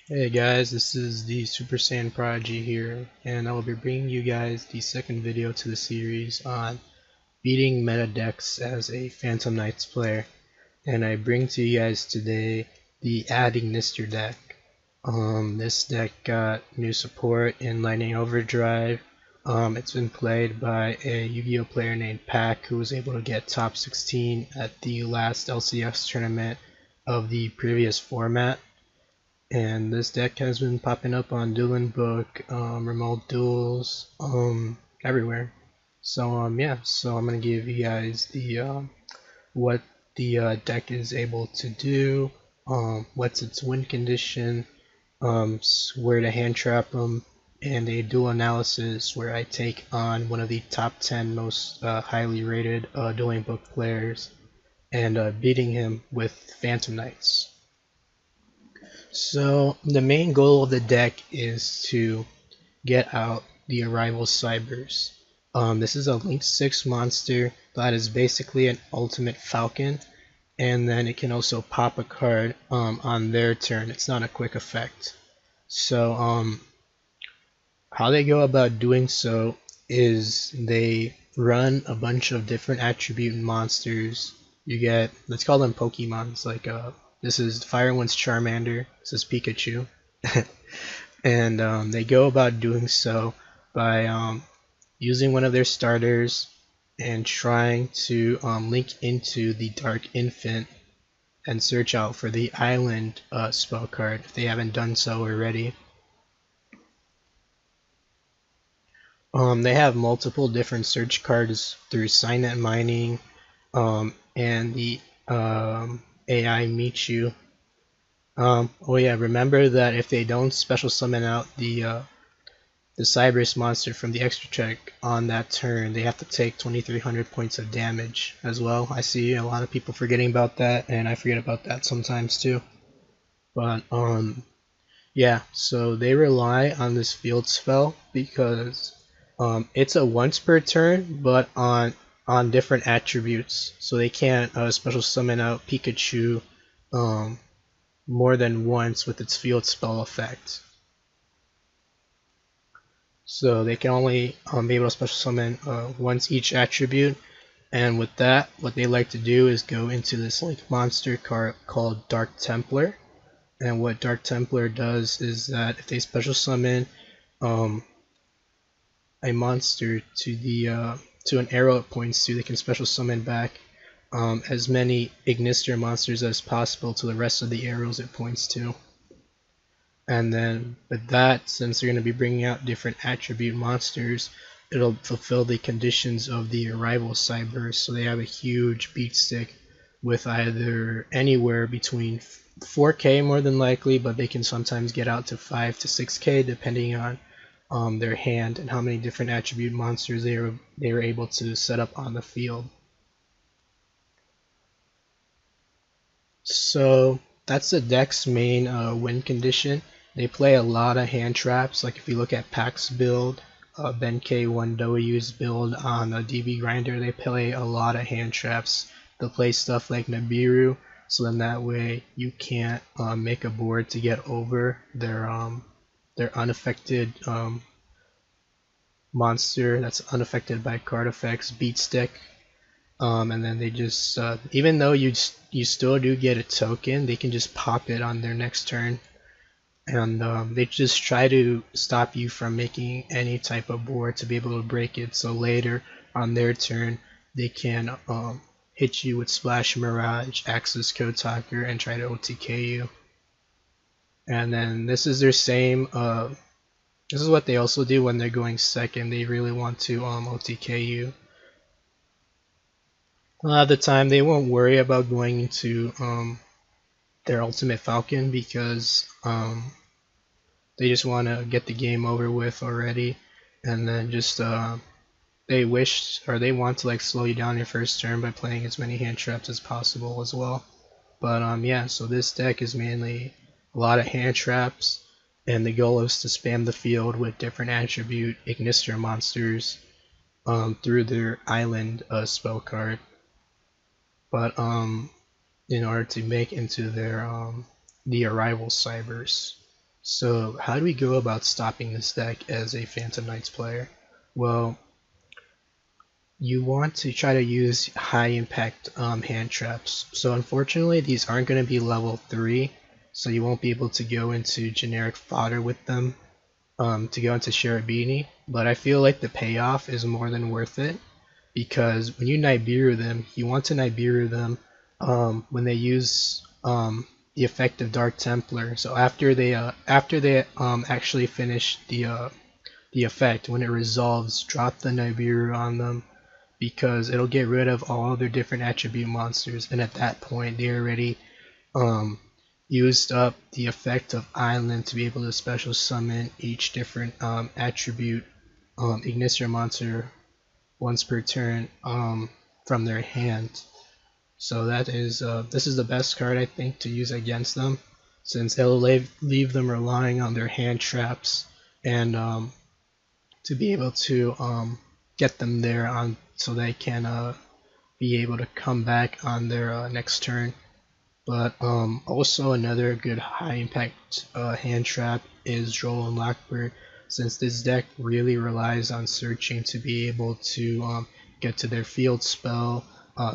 Hey guys, this is the Super Saiyan Prodigy here, and I will be bringing you guys the second video to the series on beating meta decks as a Phantom Knights player. And I bring to you guys today the Adding Nister deck. This deck got new support in Lightning Overdrive. It's been played by a Yu-Gi-Oh player named Pac, who was able to get top 16 at the last LCS tournament of the previous format. And this deck has been popping up on Duel Book, remote duels, everywhere. Yeah, so I'm gonna give you guys the what the deck is able to do, what's its win condition, where to hand trap them, and a duel analysis where I take on one of the top 10 most highly rated Dueling Book players and beating him with Phantom Knights. So the main goal of the deck is to get out the Arrival Cybers. This is a Link 6 monster that is basically an ultimate Falcon, and then it can also pop a card on their turn. It's not a quick effect. So how they go about doing so is they run a bunch of different attribute monsters. You get, let's call them Pokemons, like this is Fire One's Charmander, this is Pikachu. And they go about doing so by using one of their starters and trying to link into the Dark Infant and search out for the Island spell card if they haven't done so already. They have multiple different search cards through Signet Mining and the AI Michu. Oh yeah, remember that if they don't special summon out the Cybers monster from the extra check on that turn, they have to take 2300 points of damage as well. I see a lot of people forgetting about that, and I forget about that sometimes too. But yeah, so they rely on this field spell because it's a once per turn, but on different attributes. So they can't special summon out Pikachu more than once with its field spell effect. So they can only be able to special summon once each attribute. And with that, what they like to do is go into this like monster card called Dark Templar. And what Dark Templar does is that if they special summon a monster to the to an arrow it points to, they can special summon back as many Ignister monsters as possible to the rest of the arrows it points to. And then with that, since they're going to be bringing out different attribute monsters, it'll fulfill the conditions of the Arrival Cybers. So they have a huge beat stick with either anywhere between 4K more than likely, but they can sometimes get out to 5 to 6K depending on their hand and how many different attribute monsters they were able to set up on the field. So that's the deck's main win condition. They play a lot of hand traps. Like if you look at Pac's build, Ben K1W's build on a DB Grinder, they play a lot of hand traps. They'll play stuff like Nibiru, so then that way you can't make a board to get over their unaffected monster that's unaffected by card effects beat stick. And then they just even though you still do get a token, they can just pop it on their next turn, and they just try to stop you from making any type of board to be able to break it, so later on their turn they can hit you with Splash Mirage, Axis Code Talker, and try to OTK you. And then this is their same this is what they also do when they're going second. They really want to OTK you. A lot of the time they won't worry about going into their Ultimate Falcon because they just want to get the game over with already, and then just they wish or they want to like slow you down your first turn by playing as many hand traps as possible as well. But yeah, so this deck is mainly a lot of hand traps, and the goal is to spam the field with different attribute Ignister monsters through their island spell card. But in order to make into their the Arrival Cybers. So how do we go about stopping this deck as a Phantom Knights player? Well, you want to try to use high impact hand traps. So unfortunately these aren't going to be level 3, so you won't be able to go into generic fodder with them to go into Sharabini, but I feel like the payoff is more than worth it, because when you Nibiru them, you want to Nibiru them when they use the effect of Dark Templar. So after they actually finish the effect, when it resolves, drop the Nibiru on them, because it'll get rid of all their different attribute monsters, and at that point they already um, used up the effect of Island to be able to special summon each different attribute Ignister monster once per turn from their hand. So that is this is the best card I think to use against them, since it'll leave them relying on their hand traps and to be able to get them there on so they can be able to come back on their next turn. But also another good high impact hand trap is Droll and Lockbird, since this deck really relies on searching to be able to get to their field spell,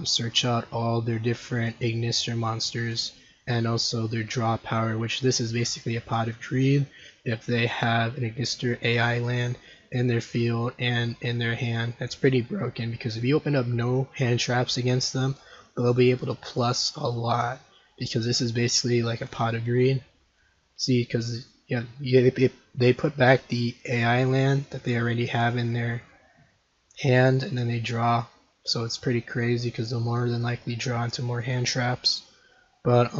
search out all their different Ignister monsters, and also their draw power, which this is basically a pot of greed if they have an Ignister AI land in their field and in their hand. That's pretty broken, because if you open up no hand traps against them, they'll be able to plus a lot, because this is basically like a pot of greed. See, because yeah, they put back the AI land that they already have in their hand, and then they draw. So it's pretty crazy, because they'll more than likely draw into more hand traps. But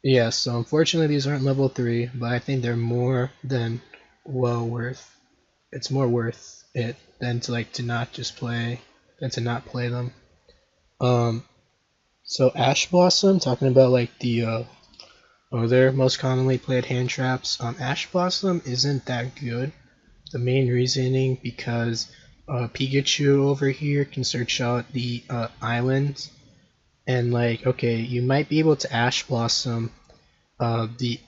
yeah, so unfortunately these aren't level 3, but I think they're more than well worth. It's more worth it than to not just play, than to not play them. So Ash Blossom, talking about like the other most commonly played hand traps, Ash Blossom isn't that good. The main reasoning because Pikachu over here can search out the islands, and like, okay, you might be able to Ash Blossom the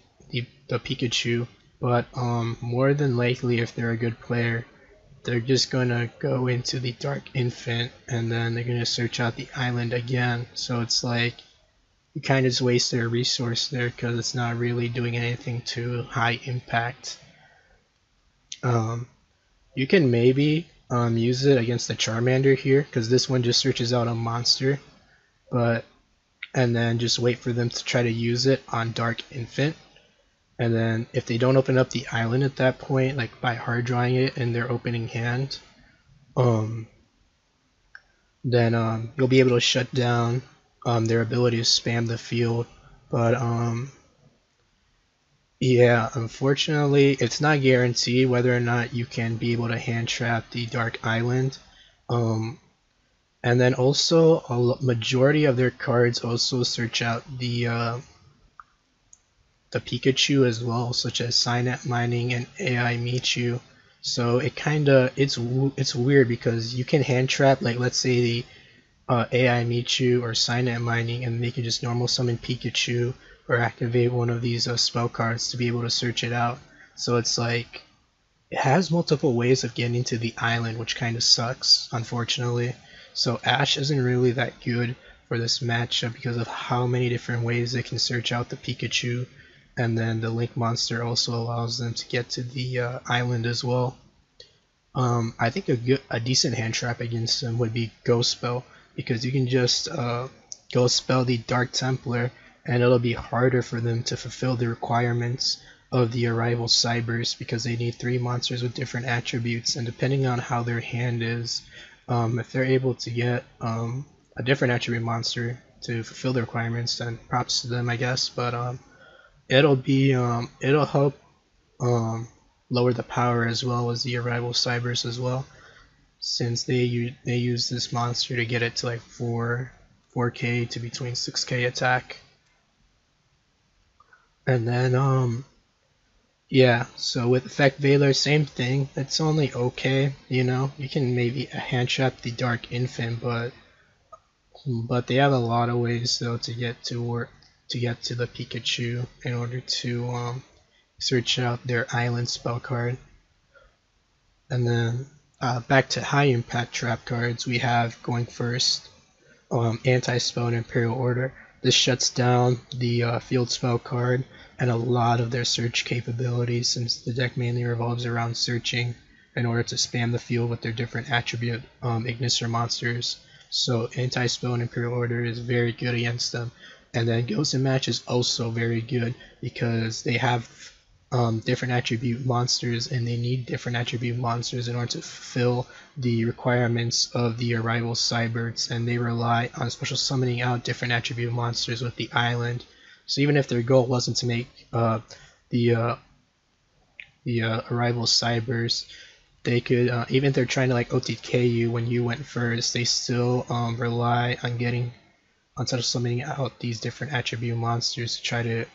Pikachu, but more than likely if they're a good player, they're just gonna go into the Dark Infant and then they're gonna search out the island again. So it's like you kind of just waste their resource there, because it's not really doing anything too high impact. You can maybe use it against the Charmander here, because this one just searches out a monster, but and then just wait for them to try to use it on Dark Infant. And then if they don't open up the island at that point, like by hard drawing it in their opening hand, then you'll be able to shut down their ability to spam the field. But yeah, unfortunately, it's not guaranteed whether or not you can be able to hand trap the Dark Island. And then also, a majority of their cards also search out the Pikachu as well, such as Signet Mining and AI Michu. So it's weird, because you can hand trap, like let's say the AI Michu or Signet Mining, and they can just normal summon Pikachu or activate one of these spell cards to be able to search it out. So it's like it has multiple ways of getting to the island, which kind of sucks, unfortunately. So Ash isn't really that good for this matchup because of how many different ways they can search out the Pikachu, and then the Link monster also allows them to get to the island as well. I think a decent hand trap against them would be Ghost Spell, because you can just Ghost Spell the Dark Templar, and it'll be harder for them to fulfill the requirements of the Arrival Cybers, because they need 3 monsters with different attributes, and depending on how their hand is, if they're able to get a different attribute monster to fulfill the requirements, then props to them, I guess. But it'll help lower the power as well as the Arrival Cybers as well, since they use this monster to get it to like 4k to between 6k attack. And then yeah, so with Effect Veiler, same thing. It's only okay, you know. You can maybe hand trap the Dark Infant, but they have a lot of ways though to get to work to get to the Pikachu in order to search out their island spell card. And then back to high impact trap cards, we have going first anti-spell and Imperial Order. This shuts down the field spell card and a lot of their search capabilities, since the deck mainly revolves around searching in order to spam the field with their different attribute Ignister monsters. So anti-spell and Imperial Order is very good against them. And then Ghost and Match is also very good because they have different attribute monsters, and they need different attribute monsters in order to fulfill the requirements of the arrival Cybirds, and they rely on special summoning out different attribute monsters with the island. So even if their goal wasn't to make the arrival Cybers, they could, even if they're trying to like OTK you when you went first, they still rely on getting on special summoning out these different attribute monsters to try to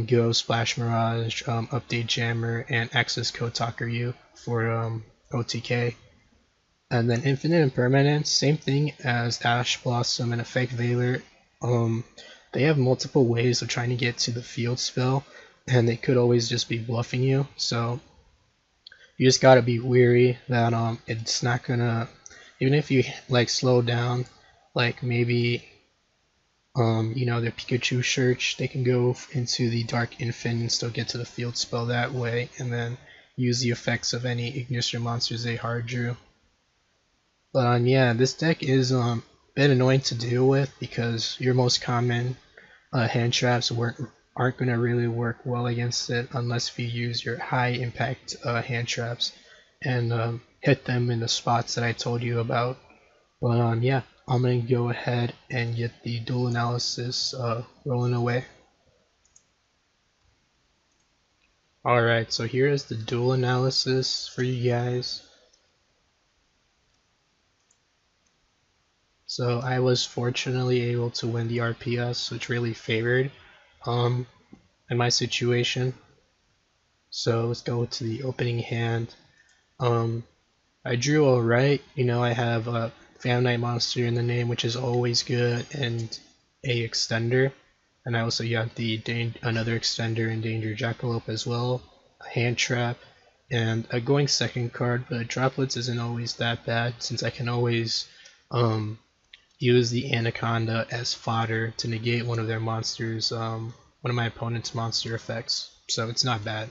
go Splash Mirage, Update Jammer, and Access Code Talker U for OTK. And then Infinite Impermanence, same thing as Ash Blossom and Effect Veiler. They have multiple ways of trying to get to the field spell, and they could always just be bluffing you. So you just gotta be weary that it's not gonna, even if you like slow down, like maybe you know, their Pikachu search, they can go into the Dark Infant and still get to the field spell that way, and then use the effects of any Ignister monsters they hard drew. But yeah, this deck is a bit annoying to deal with because your most common hand traps aren't going to really work well against it unless if you use your high impact hand traps and hit them in the spots that I told you about. But yeah, I'm going to go ahead and get the duel analysis rolling away. Alright, so here is the duel analysis for you guys. So I was fortunately able to win the RPS, which really favored in my situation. So let's go to the opening hand. I drew alright, you know, I have a Phantom Knight monster in the name, which is always good, and a extender. And I also got the another extender in Danger Jackalope as well, a hand trap, and a going second card, but droplets isn't always that bad since I can always use the Anaconda as fodder to negate one of their monsters, one of my opponent's monster effects. So it's not bad,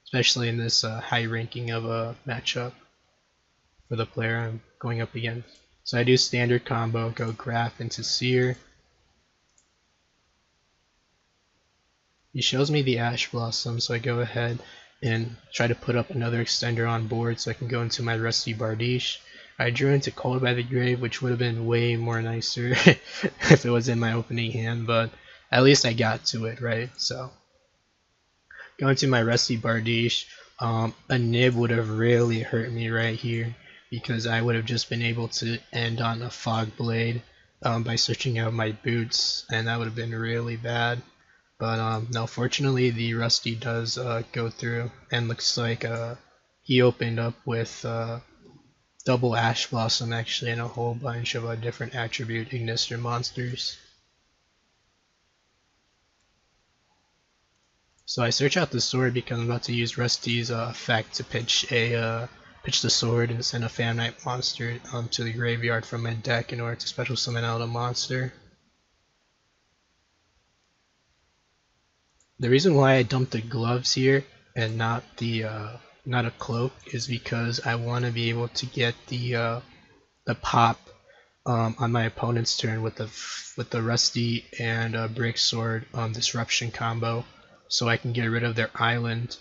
especially in this high ranking of a matchup for the player I'm going up against. So I do standard combo, go Graph into Seer. He shows me the Ash Blossom, so I go ahead and try to put up another extender on board so I can go into my Rusty Bardiche. I drew into Called by the Grave, which would have been way more nicer if it was in my opening hand, but at least I got to it, right? So going to my Rusty Bardiche, a nib would have really hurt me right here because I would have just been able to end on a Fog Blade by searching out my boots, and that would have been really bad. But no, fortunately the Rusty does go through, and looks like he opened up with double Ash Blossom actually, and a whole bunch of different attribute Ignister monsters. So I search out the sword because I'm about to use Rusty's effect to pitch the sword and send a Phantom Knight monster to the graveyard from my deck in order to special summon out a monster. The reason why I dumped the gloves here and not a cloak is because I want to be able to get the pop on my opponent's turn with the Rusty and Break Sword Disruption combo, so I can get rid of their island.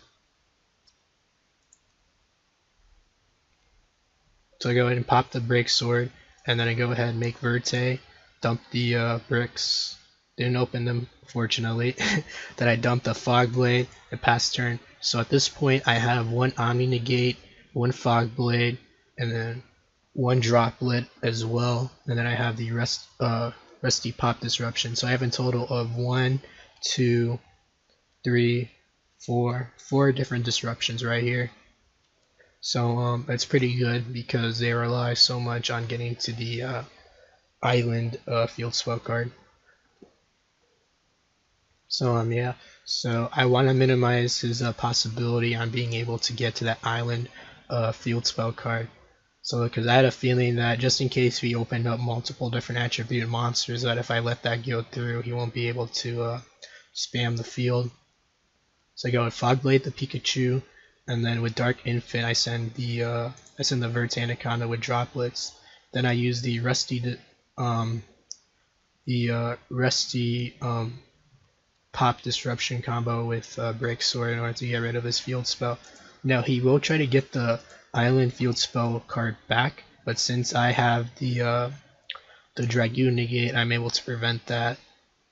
So I go ahead and pop the Break Sword, and then I go ahead and make Verte, dump the bricks, didn't open them fortunately, then I dumped the Fog Blade and pass turn. So at this point I have one Omni Negate, one Fog Blade, and then one Droplet as well, and then I have the Rusty Pop Disruption. So I have a total of 1, 2, 3, 4 different disruptions right here. So that's pretty good because they rely so much on getting to the island field spell card. Yeah, so I want to minimize his possibility on being able to get to that island field spell card. So because I had a feeling that just in case we opened up multiple different attribute monsters, that if I let that go through, he won't be able to spam the field. So I go with Fogblade the Pikachu, and then with Dark Infant I send the Vert Anaconda with droplets. Then I use um rusty pop disruption combo with Break Sword in order to get rid of his field spell. Now he will try to get the island field spell card back, but since I have the Dragoon negate, I'm able to prevent that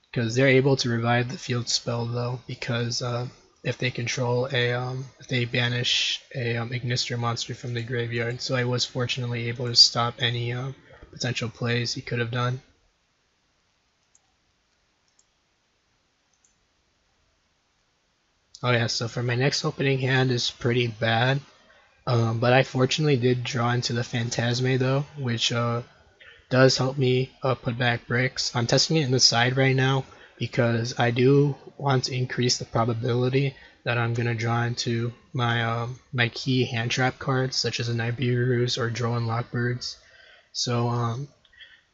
because they're able to revive the field spell though, because if they control if they banish a Ignister monster from the graveyard. So I was fortunately able to stop any potential plays he could have done. Oh yeah, so for my next opening hand is pretty bad. But I fortunately did draw into the Phantasme though, which does help me put back bricks. I'm testing it in the side right now because I do want to increase the probability that I'm gonna draw into my key hand trap cards such as a Nibiru's or Drow Lockbirds. So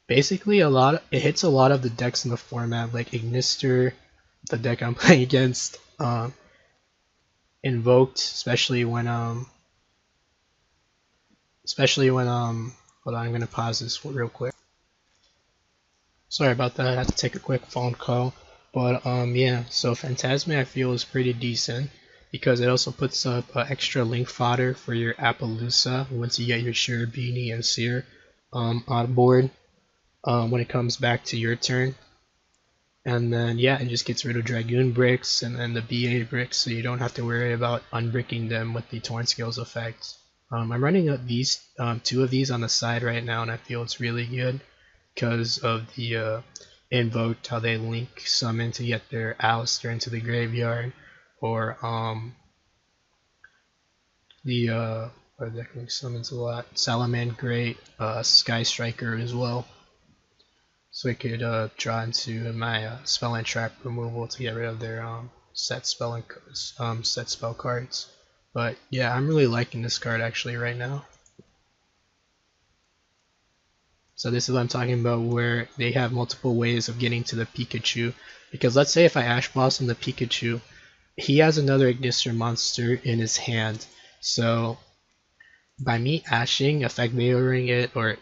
basically it hits a lot of the decks in the format like Ignister, the deck I'm playing against, Invoked, especially when hold on, I'm gonna pause this real quick. Sorry about that, I had to take a quick phone call. But yeah, so Phantasma I feel is pretty decent because it also puts up extra link fodder for your Appaloosa once you get your Sheer Beanie and Seer on board when it comes back to your turn. And then yeah, it just gets rid of Dragoon bricks and then the BA bricks, so you don't have to worry about unbricking them with the Torn Scales effect. I'm running up these two of these on the side right now, and I feel it's really good because of the invoked, how they link summon to get their Alistair into the graveyard, or the what deck link summons a lot, Salaman Great, Sky Striker as well. So I could draw into my spell and trap removal to get rid of their set spell cards. But yeah, I'm really liking this card actually right now. So this is what I'm talking about, where they have multiple ways of getting to the Pikachu. Because let's say if I Ash Blossom the Pikachu, he has another Ignister monster in his hand. So by me ashing, effect mirroring it, or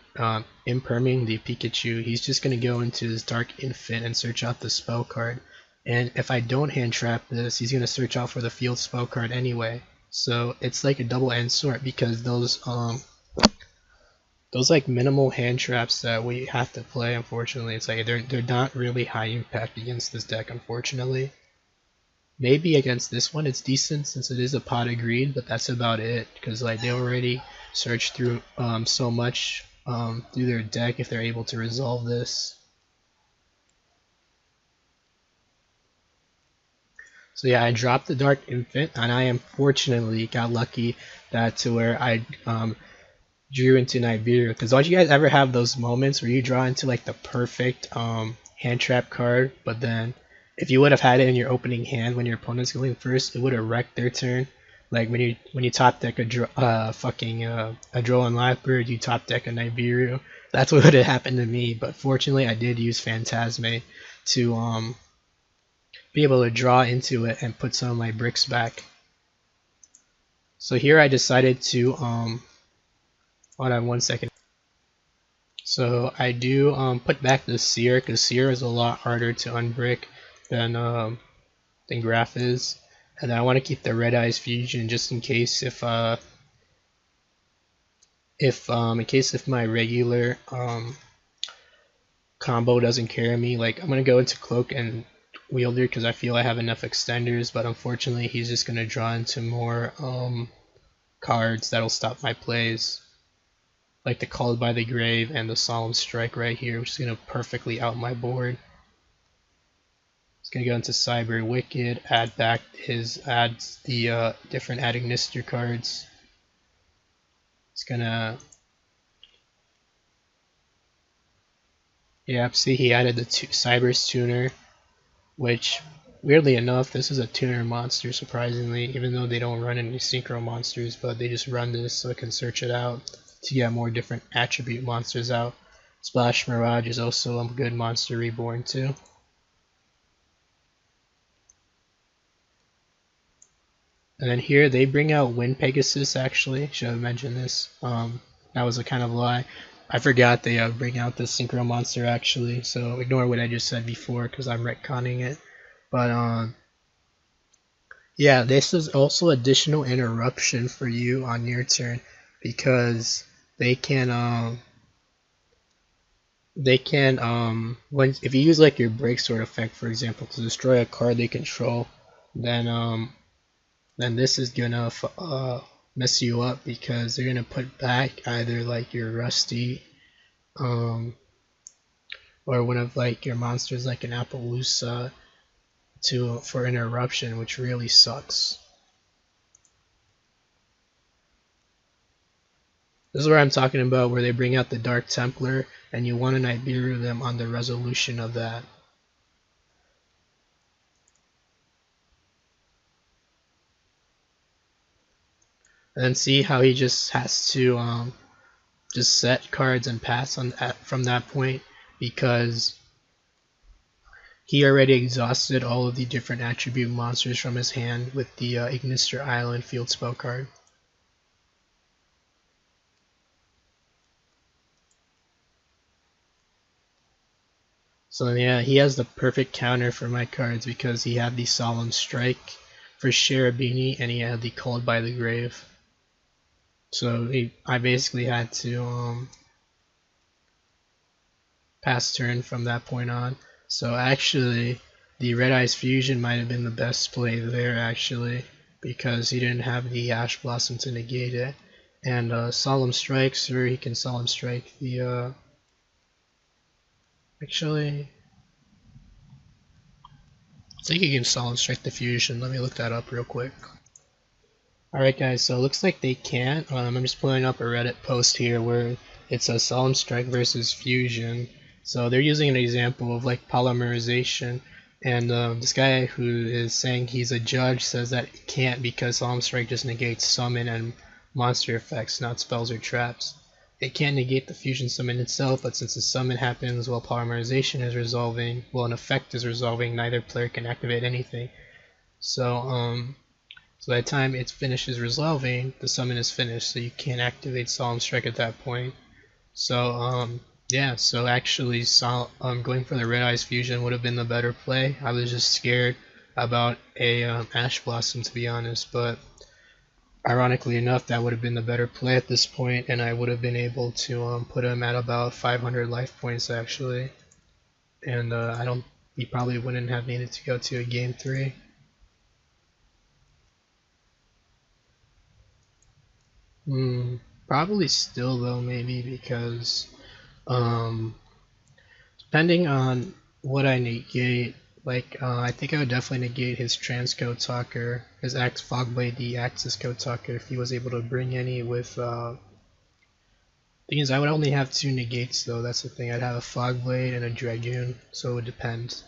imperming the Pikachu, he's just going to go into his Dark Infant and search out the spell card. And if I don't hand trap this, he's going to search out for the field spell card anyway. So it's like a double-edged sword because those like minimal hand traps that we have to play, unfortunately, it's like they're not really high impact against this deck, unfortunately. Maybe against this one it's decent since it is a pot of greed, but that's about it because like they already search through so much through their deck if they're able to resolve this. So yeah, I dropped the Dark Infant, and I unfortunately got lucky that to where I drew into Nibiru. Because don't you guys ever have those moments where you draw into like the perfect hand trap card, but then if you would have had it in your opening hand when your opponent's going first, it would have wrecked their turn. Like when you top deck a Droll and Blackbird, you top deck a Nibiru. That's what would have happened to me. But fortunately, I did use Phantasme to be able to draw into it and put some of my bricks back. So here I decided to hold on one second. So I do put back the Seer because Seer is a lot harder to unbrick than Graph is, and I want to keep the Red Eyes Fusion just in case if my regular combo doesn't carry me. Like I'm gonna go into Cloak and Wielder because I feel I have enough extenders, but unfortunately he's just gonna draw into more cards that'll stop my plays, like the Called by the Grave and the Solemn Strike right here, which is gonna perfectly out my board. It's gonna go into Cyber Wicked, add the different Ad Ignister cards. It's gonna, yeah, see he added the Cyber's Tuner, which weirdly enough, this is a tuner monster, surprisingly, even though they don't run any synchro monsters, but they just run this so I can search it out to get more different attribute monsters out. Splash Mirage is also a good monster reborn too. And then here they bring out Wind Pegasus. Actually, should have mentioned this. That was a kind of lie. I forgot they bring out the Synchro monster actually. So ignore what I just said before because I'm retconning it. But yeah, this is also additional interruption for you on your turn because they can when if you use like your break sword effect, for example, to destroy a card they control, then this is gonna mess you up because they're gonna put back either like your Rusty um, or one of like your monsters like an Appaloosa for interruption, which really sucks. This is where I'm talking about where they bring out the Dark Templar and you want to Nibiru them on the resolution of that. And then see how he just has to just set cards and pass on from that point because he already exhausted all of the different attribute monsters from his hand with the Ignister Island field spell card. So yeah, he has the perfect counter for my cards because he had the Solemn Strike for Cherubini and he had the Called by the Grave. So I basically had to pass turn from that point on. So actually, the Red Eyes Fusion might have been the best play there actually, because he didn't have the Ash Blossom to negate it. And Solemn Strikes, sure, he can Solemn Strike the actually, I think he can Solemn Strike the Fusion. Let me look that up real quick. Alright guys, so it looks like they can't. I'm just pulling up a Reddit post here where it's a Solemn Strike versus Fusion. So they're using an example of like polymerization, and this guy who is saying he's a judge says that it can't because Solemn Strike just negates summon and monster effects, not spells or traps. It can't negate the fusion summon itself, but since the summon happens while polymerization is resolving, while an effect is resolving, neither player can activate anything. So by the time it finishes resolving, the summon is finished, so you can't activate Solemn Strike at that point. So yeah, so actually going for the Red Eyes Fusion would have been the better play. I was just scared about a Ash Blossom, to be honest, but ironically enough that would have been the better play at this point, and I would have been able to put him at about 500 life points actually, and he probably wouldn't have needed to go to a game 3. Probably still though, maybe because depending on what I negate, like I think I would definitely negate his transcode talker, his Fogblade, the Axis code talker, if he was able to bring any with. Thing is, I would only have 2 negates though. That's the thing. I'd have a Fogblade and a Dragoon, so it would depend.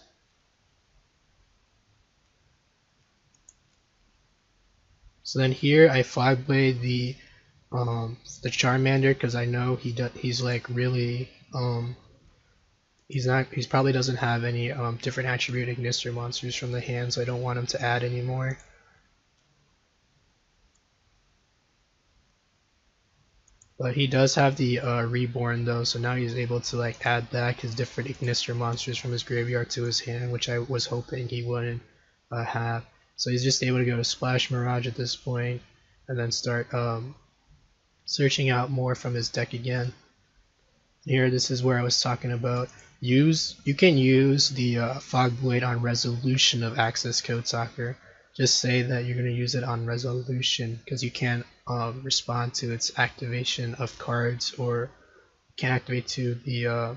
So then here I Fogblade the Charmander because I know he's like really he probably doesn't have any different attribute Ignister monsters from the hand, so I don't want him to add anymore. But he does have the Reborn though, so now he's able to like add back his different Ignister monsters from his graveyard to his hand, which I was hoping he wouldn't have. So he's just able to go to Splash Mirage at this point, and then start searching out more from his deck again. Here, this is where I was talking about. You can use the Fogblade on resolution of Access Code Talker. Just say that you're going to use it on resolution because you can't respond to its activation of cards, or can't activate to the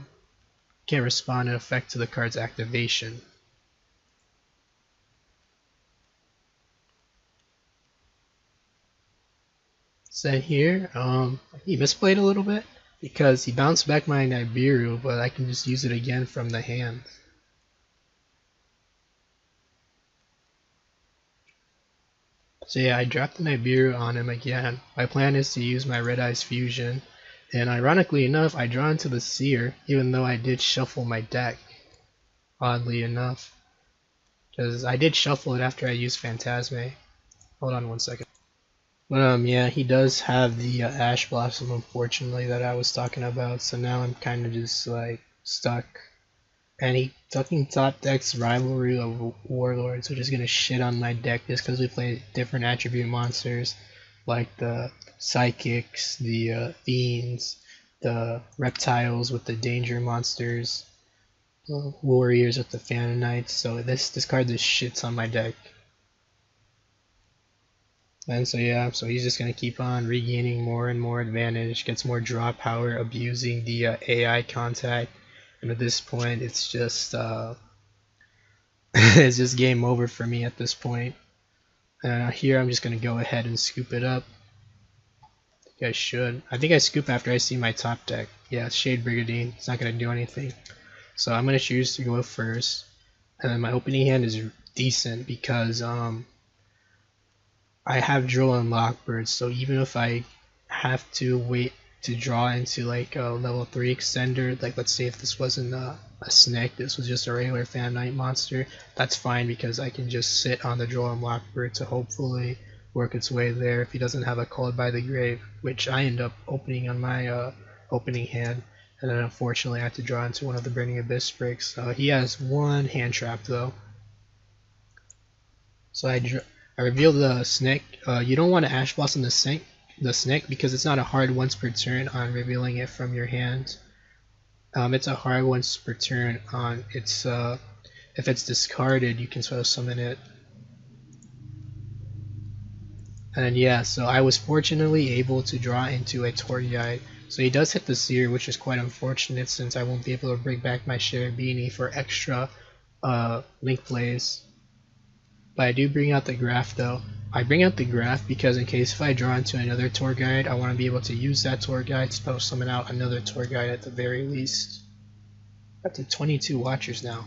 can't respond in effect to the card's activation. So here, he misplayed a little bit because he bounced back my Nibiru, but I can just use it again from the hand. So yeah, I dropped the Nibiru on him again. My plan is to use my Red Eyes Fusion, and ironically enough, I draw into the Seer, even though I did shuffle my deck, oddly enough. Because I did shuffle it after I used Phantasme. Hold on one second. But yeah, he does have the Ash Blossom, unfortunately, that I was talking about, so now I'm kind of just like stuck. And he fucking top decks Rivalry of Warlords, which is gonna shit on my deck just because we play different attribute monsters, like the Psychics, the Fiends, the Reptiles with the Danger monsters, Warriors with the Phantom Knights. So this card just shits on my deck. And so yeah, so he's just gonna keep on regaining more and more advantage, gets more draw power, abusing the AI contact, and at this point it's just it's just game over for me at this point. Here I'm just gonna go ahead and scoop it up. I think I should. I think I scoop after I see my top deck. Yeah, Shade Brigandine. It's not gonna do anything. So I'm gonna choose to go first, and then my opening hand is decent because I have Drill and Lockbird, so even if I have to wait to draw into like a level 3 extender, like let's say if this wasn't a snake, this was just a regular Fan Knight monster, that's fine because I can just sit on the Drill and Lockbird to hopefully work its way there if he doesn't have a Called by the Grave, which I end up opening on my opening hand, and then unfortunately I have to draw into one of the Burning Abyss breaks. He has one hand trap though. So I reveal the snake. You don't want to Ash Blossom the snake because it's not a hard once per turn on revealing it from your hand. It's a hard once per turn on its if it's discarded you can sort of summon it. And yeah, so I was fortunately able to draw into a tour guide. So he does hit the Seer, which is quite unfortunate since I won't be able to bring back my Cherubini for extra link plays. But I do bring out the graph though. I bring out the graph because in case if I draw into another tour guide, I want to be able to use that tour guide to summon out another tour guide at the very least. Up to 22 watchers now.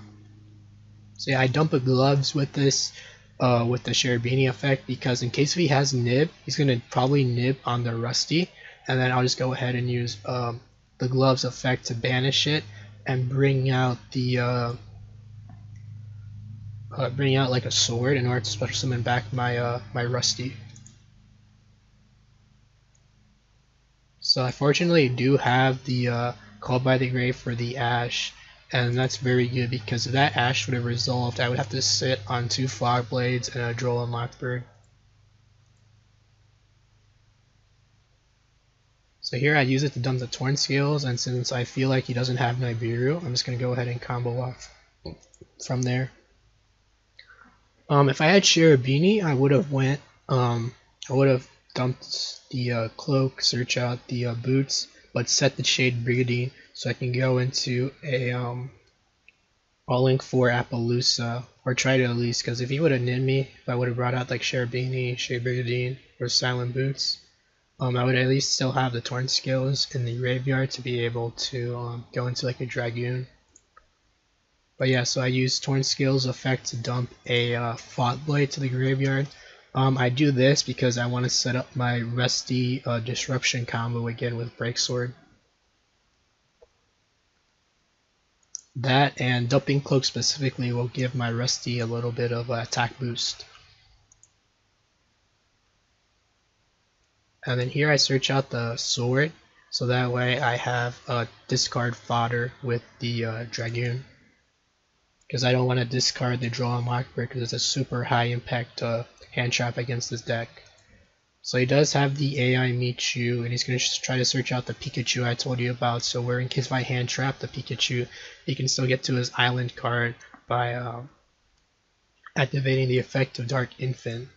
So yeah, I dump a gloves with this, with the Cherubini effect because in case if he has nib, he's gonna probably nib on the Rusty, and then I'll just go ahead and use the gloves effect to banish it and bring out the bring out like a sword in order to special summon back my my Rusty. So I fortunately do have the Called by the Grave for the Ash, and that's very good because if that Ash would have resolved, I would have to sit on 2 Fog Blades and a Droll and Lockbird. So here I use it to dump the Torn Scales, and since I feel like he doesn't have Nibiru, I'm just going to go ahead and combo off from there. If I had Cherubini, I would have dumped the cloak, search out the boots, but set the Shade Brigandine so I can go into a all-link for Appaloosa, or try to at least, because if he would have nibbed me, if I would have brought out like Cherubini, Shade Brigandine, or Silent Boots, I would at least still have the Torn Scales in the graveyard to be able to go into like a Dragoon. But yeah, so I use Torn Scales effect to dump a Fog Blade to the graveyard. I do this because I want to set up my Rusty Disruption combo again with Break Sword. That and Dumping Cloak specifically will give my Rusty a little bit of attack boost. And then here I search out the sword, so that way I have discard fodder with the Dragoon. Because I don't want to discard the Draw and Lockbird because it's a super high impact hand trap against this deck. So he does have the AI Michu, and he's going to try to search out the Pikachu I told you about, so where in case if I hand trap the Pikachu, he can still get to his island card by activating the effect of Dark Infant.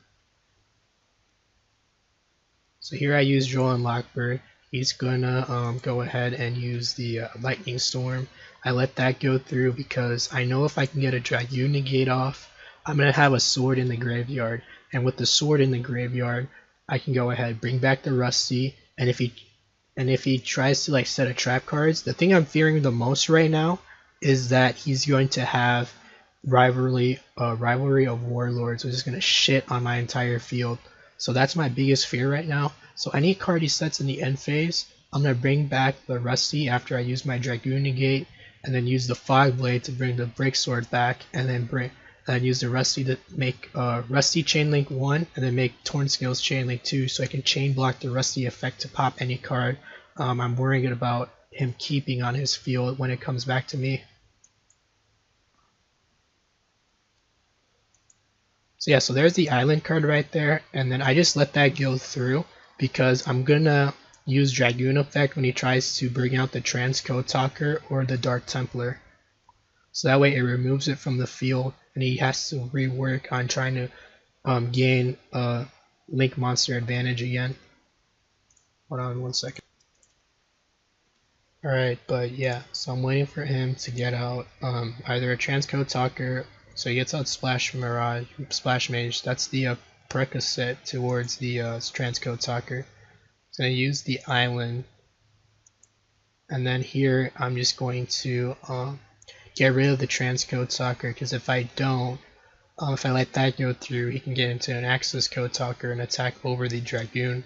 So here I use Draw and Lockbird. He's gonna go ahead and use the Lightning Storm. I let that go through because I know if I can get a Dragoon negate off, I'm gonna have a sword in the graveyard, and with the sword in the graveyard, I can go ahead bring back the Rusty, and if he tries to like set a trap cards, the thing I'm fearing the most right now is that he's going to have Rivalry of Warlords, which is gonna shit on my entire field. So that's my biggest fear right now. So any card he sets in the end phase, I'm going to bring back the Rusty after I use my Dragoon Negate, and then use the Fog Blade to bring the Break Sword back, and then use the Rusty to make Rusty Chain Link 1, and then make Torn Scales Chain Link 2, so I can chain block the Rusty effect to pop any card I'm worrying about him keeping on his field when it comes back to me. So yeah, so there's the island card right there, and then I just let that go through because I'm gonna use Dragoon effect when he tries to bring out the Transcode Talker or the Dark Templar. So that way it removes it from the field, and he has to rework on trying to gain Link Monster advantage again. Hold on 1 second. Alright, but yeah, so I'm waiting for him to get out either a Transcode Talker. So he gets out Splash Mage. That's the prerequisite towards the Transcode Talker. So I use the island, and then here I'm just going to get rid of the Transcode Talker, because if I don't, if I let that go through, he can get into an Access Code Talker and attack over the Dragoon.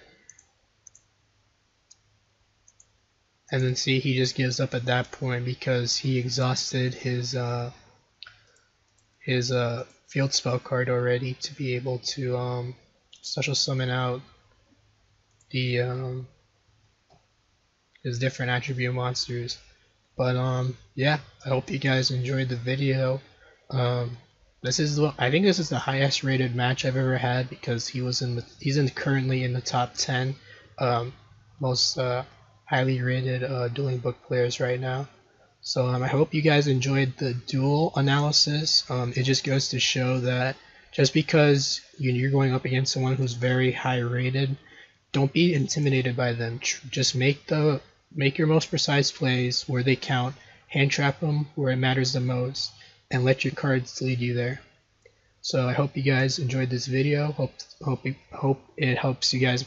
And then see, he just gives up at that point because he exhausted his field spell card already to be able to special summon out the his different attribute monsters. But yeah, I hope you guys enjoyed the video. This is I think this is the highest rated match I've ever had, because he's currently in the top 10 most highly rated dueling book players right now. So I hope you guys enjoyed the duel analysis. It just goes to show that just because you're going up against someone who's very high rated, don't be intimidated by them. Just make your most precise plays where they count, hand trap them where it matters the most, and let your cards lead you there. So I hope you guys enjoyed this video. Hope it helps you guys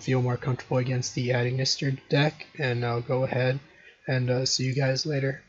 feel more comfortable against the Ignister deck, and I'll go ahead and see you guys later.